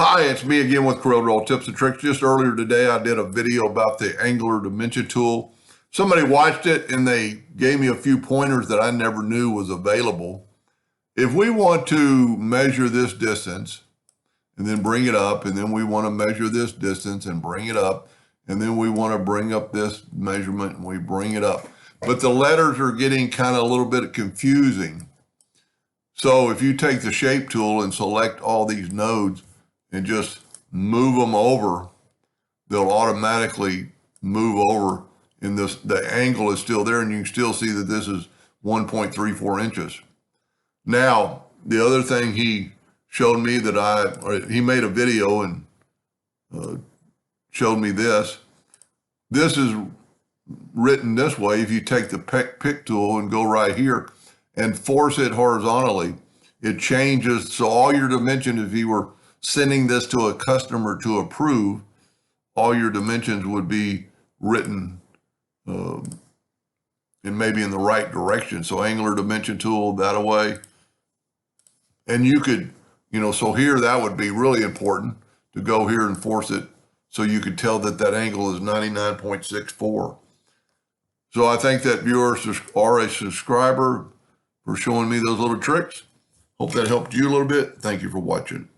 Hi, it's me again with CorelDraw tips and tricks. Just earlier today, I did a video about the angular dimension tool. Somebody watched it and they gave me a few pointers that I never knew was available. If we want to measure this distance and then bring it up, and then we want to measure this distance and bring it up, and then we want to bring up this measurement and we bring it up. But the letters are getting kind of a little bit confusing. So if you take the shape tool and select all these nodes, and just move them over, they'll automatically move over in this. The angle is still there, and you can still see that this is 1.34 inches. Now, the other thing he showed me that he made a video and showed me this. This is written this way. If you take the pick tool and go right here and force it horizontally, it changes. So all your dimensions, if you were sending this to a customer to approve, all your dimensions would be written and maybe in the right direction. So angular dimension tool that away. And you could, so here that would be really important to go here and force it so you could tell that that angle is 99.64. So I thank that viewers are a subscriber for showing me those little tricks. Hope that helped you a little bit. Thank you for watching.